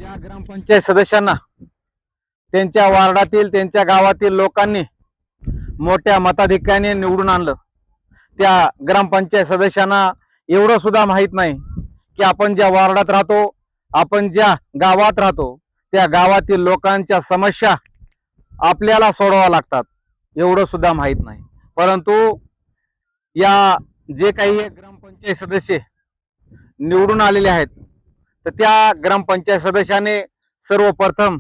ज्या ग्रामपंचायत सदस्यांना त्यांच्या वार्डातील त्यांच्या गावातील लोकांनी मोठ्या मताधिक्याने निवडून आणलं, त्या ग्रामपंचायत सदस्यांना एवढं सुद्धा माहीत नाही की आपण ज्या वार्डात राहतो, आपण ज्या गावात राहतो, त्या गावातील लोकांच्या समस्या आपल्याला सोडवाव्या लागतात, एवढं सुद्धा माहीत नाही. परंतु या जे काही ग्रामपंचायत सदस्य निवडून आलेले आहेत, तर त्या ग्रामपंचायत सदस्याने सर्वप्रथम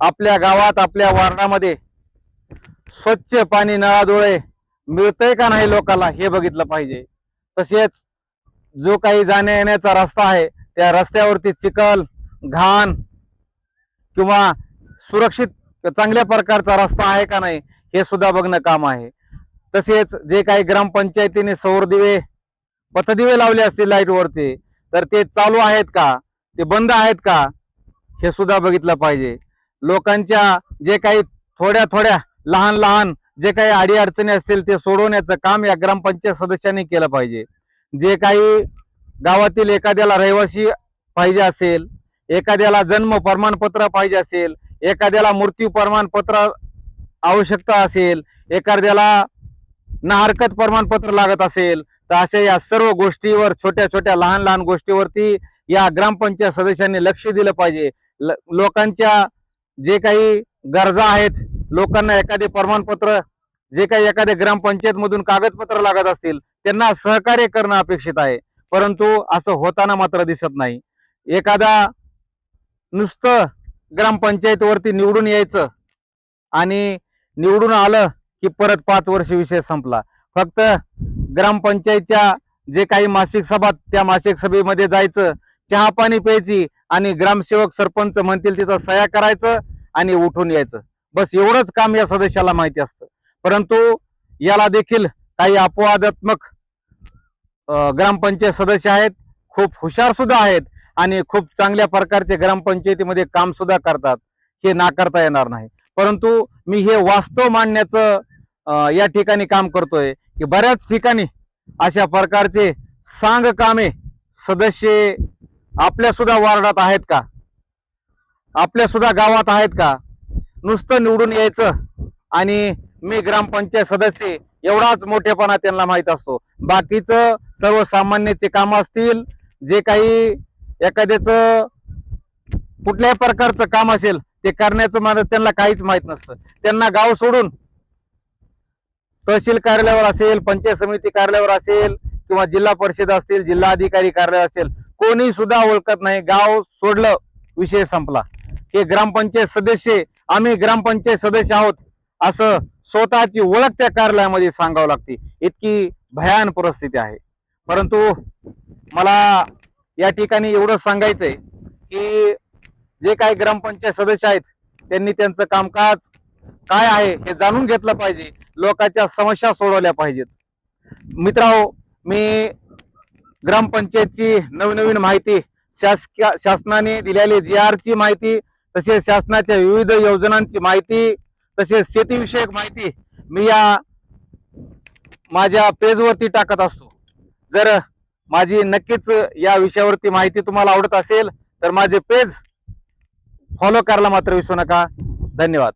आपल्या गावात आपल्या वार्डामध्ये स्वच्छ पाणी नळाद्वारे मिळतंय का नाही लोकांना हे बघितलं पाहिजे. तसेच जो काही जाण्या येण्याचा रस्ता आहे, त्या रस्त्यावरती चिखल घाण किंवा सुरक्षित चांगल्या प्रकारचा रस्ता आहे का नाही हे सुद्धा बघणं काम आहे. तसेच जे काही ग्रामपंचायतीने सौर दिवे पथदिवे लावले असतील लाईटवरचे, तर ते चालू आहेत का, ते बंद आहेत का हे सुद्धा बघितलं पाहिजे. लोकांच्या जे काही थोड्या थोड्या लहान लहान जे काही अडीअडचणी असतील ते सोडवण्याचं काम या ग्रामपंचायत सदस्यांनी केलं पाहिजे. जे काही गावातील एखाद्याला रहिवासी पाहिजे असेल, एखाद्याला जन्म प्रमाणपत्र पाहिजे असेल, एखाद्याला मृत्यू प्रमाणपत्र आवश्यकता असेल, एखाद्याला नाहरकत प्रमाणपत्र लागत असेल, तर अशा या सर्व गोष्टीवर छोट्या छोट्या लहान लहान गोष्टीवरती या ग्रामपंचायत सदस्यांनी लक्ष दिलं पाहिजे. लोकांच्या जे काही गरजा आहेत, लोकांना एखादे प्रमाणपत्र जे काही एखाद्या ग्रामपंचायत मधून कागदपत्र लागत असतील त्यांना सहकार्य करणं अपेक्षित आहे. परंतु असं होताना मात्र दिसत नाही. एखादा नुसतं ग्रामपंचायतीवरती निवडून यायचं आणि निवडून आलं की परत 5 वर्ष विषय संपला. फक्त ग्रामपंचायतच्या जे काही मासिक सभा, त्या मासिक सभेमध्ये जायचं, चहा पाणी प्यायची आणि ग्रामसेवक सरपंच म्हणतील तिथं सह्या करायचं आणि उठून यायचं, बस एवढंच काम या सदस्याला माहिती असतं. परंतु याला देखील काही अपवादात्मक ग्रामपंचायत सदस्य आहेत, खूप हुशार सुद्धा आहेत आणि खूप चांगल्या प्रकारचे ग्रामपंचायतीमध्ये काम सुद्धा करतात, हे नाकारता येणार नाही. परंतु मी हे वास्तव मांडण्याचं या ठिकाणी काम करतोय की बऱ्याच ठिकाणी अशा प्रकारचे सांग कामे सदस्य आपल्या सुद्धा वार्डात आहेत का, आपल्या सुद्धा गावात आहेत का. नुसतं निवडून यायचं आणि मी ग्रामपंचायत सदस्य एवढाच मोठेपणा त्यांना माहित असतो. बाकीचं सर्वसामान्याचे काम असतील, जे काही एखाद्याचं कुठल्याही प्रकारचं काम असेल ते करण्याचं मला त्यांना काहीच माहित नसतं. त्यांना गाव सोडून तहसील कार्यालयावर असेल, पंचायत समिती कार्यालयावर असेल किंवा जिल्हा परिषद असतील, जिल्हा अधिकारी कार्यालय असेल, कोणी सुद्धा ओळखत नाही. गाव सोडलं विषय संपला. हे ग्रामपंचायत सदस्य, आम्ही ग्रामपंचायत सदस्य आहोत असं स्वतःची ओळख त्या कार्यालयामध्ये सांगावं लागते, इतकी भयान परिस्थिती आहे. परंतु मला या ठिकाणी एवढं सांगायचंय की जे काही ग्रामपंचायत सदस्य आहेत त्यांनी त्यांचं कामकाज काय आहे हे जाणून घेतलं पाहिजे, लोकांच्या समस्या सोडवल्या पाहिजेत. मित्रांनो, मी ग्रामपंचायतची नवनवीन माहिती, शासनाने दिलेली GR ची माहिती, तसेच शासनाच्या विविध योजनांची माहिती, तसेच शेतीविषयक माहिती मी या माझ्या पेजवरती टाकत असतो. जर माझी नक्कीच या विषयावरती माहिती तुम्हाला आवडत असेल तर माझे पेज फॉलो करायला मात्र विसरू नका. धन्यवाद.